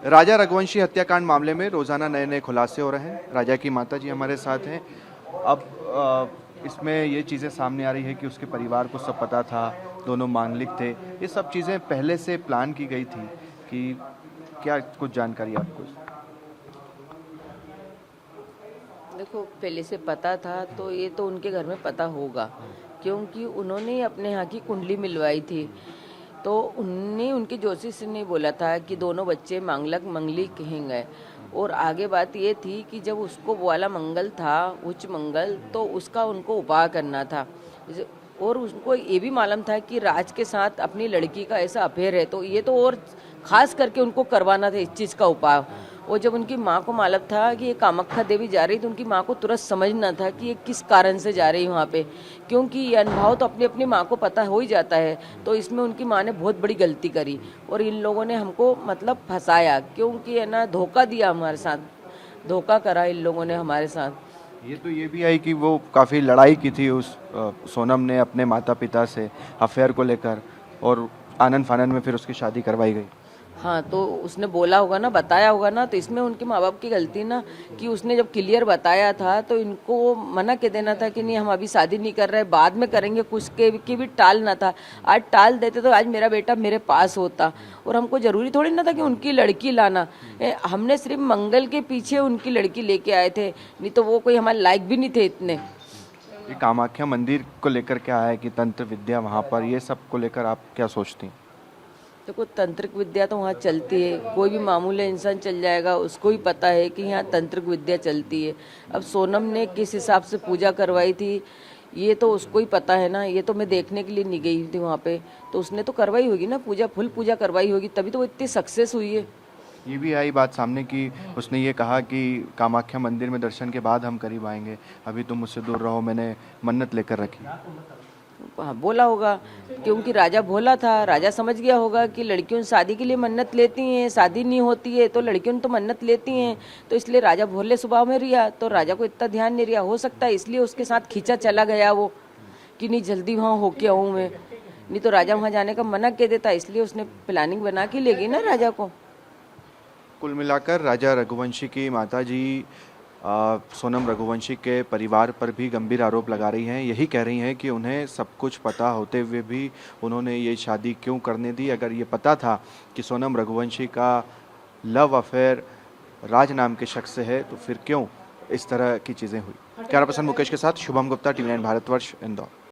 राजा रघुवंशी हत्याकांड मामले में रोजाना नए नए खुलासे हो रहे हैं। राजा की माता जी हमारे साथ हैं। अब इसमें ये चीज़ें सामने आ रही है कि उसके परिवार को सब पता था, दोनों मांगलिक थे। ये सब चीज़ें पहले से प्लान की गई थी कि क्या कुछ जानकारी आपको? देखो, पहले से पता था तो ये तो उनके घर में पता होगा, क्योंकि उन्होंने अपने यहाँ की कुंडली मिलवाई थी। तो उनने उनके ज्योतिष ने बोला था कि दोनों बच्चे मांगलक मंगलिक हैं। और आगे बात ये थी कि जब उसको वो वाला मंगल था, उच्च मंगल, तो उसका उनको उपाय करना था। और उनको ये भी मालूम था कि राज के साथ अपनी लड़की का ऐसा अफेयर है, तो ये तो और खास करके उनको करवाना था इस चीज़ का उपाय। और जब उनकी माँ को मालूम था कि ये कामाख्या देवी जा रही, तो उनकी माँ को तुरंत समझना था कि ये किस कारण से जा रही है वहाँ पे, क्योंकि ये अनुभव तो अपनी अपनी माँ को पता हो ही जाता है। तो इसमें उनकी माँ ने बहुत बड़ी गलती करी और इन लोगों ने हमको मतलब फंसाया, क्योंकि है ना, धोखा दिया हमारे साथ, धोखा करा इन लोगों ने हमारे साथ। ये भी आई कि वो काफ़ी लड़ाई की थी उस सोनम ने अपने माता पिता से अफेयर को लेकर, और आनन फानन में फिर उसकी शादी करवाई गई। हाँ, तो उसने बोला होगा ना, बताया होगा ना, तो इसमें उनके माँ बाप की गलती ना, कि उसने जब क्लियर बताया था तो इनको मना के देना था कि नहीं, हम अभी शादी नहीं कर रहे, बाद में करेंगे, कुछ के की भी टालना था। आज टाल देते तो आज मेरा बेटा मेरे पास होता, और हमको जरूरी थोड़ी ना था कि उनकी लड़की लाना। हमने सिर्फ मंगल के पीछे उनकी लड़की लेके आए थे, नहीं तो वो कोई हमारे लायक भी नहीं थे इतने। ये कामाख्या मंदिर को लेकर क्या है कि तंत्र विद्या वहाँ पर, ये सब को लेकर आप क्या सोचती हैं? देखो, तंत्रिक विद्या तो वहाँ चलती है, कोई भी मामूली इंसान चल जाएगा, उसको ही पता है कि यहाँ तंत्रिक विद्या चलती है। अब सोनम ने किस हिसाब से पूजा करवाई थी, ये तो उसको ही पता है ना। ये तो मैं देखने के लिए नहीं गई थी वहाँ पे, तो उसने तो करवाई होगी ना पूजा, फुल पूजा करवाई होगी, तभी तो वो इतनी सक्सेस हुई है। ये भी आई बात सामने कि उसने ये कहा कि कामाख्या मंदिर में दर्शन के बाद हम करीब आएंगे, अभी तुम मुझसे दूर रहो, मैंने मन्नत लेकर रखी। हाँ, बोला होगा, क्योंकि राजा भोला था, राजा समझ गया होगा कि लड़कियों शादी के लिए मन्नत लेती हैं, शादी नहीं होती है तो लड़कियों तो मन्नत लेती हैं, तो इसलिए राजा भोले स्वभाव में रिया, तो राजा को इतना ध्यान नहीं रिया, हो सकता है इसलिए उसके साथ खींचा चला गया वो, कि नहीं जल्दी वहाँ होके आऊँ मैं, नहीं तो राजा वहाँ जाने का मना कह देता, इसलिए उसने प्लानिंग बना के ले गई ना राजा को। कुल मिलाकर राजा रघुवंशी की माताजी सोनम रघुवंशी के परिवार पर भी गंभीर आरोप लगा रही हैं। यही कह रही हैं कि उन्हें सब कुछ पता होते हुए भी उन्होंने ये शादी क्यों करने दी। अगर ये पता था कि सोनम रघुवंशी का लव अफेयर राज नाम के शख्स से है, तो फिर क्यों इस तरह की चीज़ें हुई। कैमरा पर्सन मुकेश के साथ शुभम गुप्ता, TV9 भारतवर्ष, इंदौर।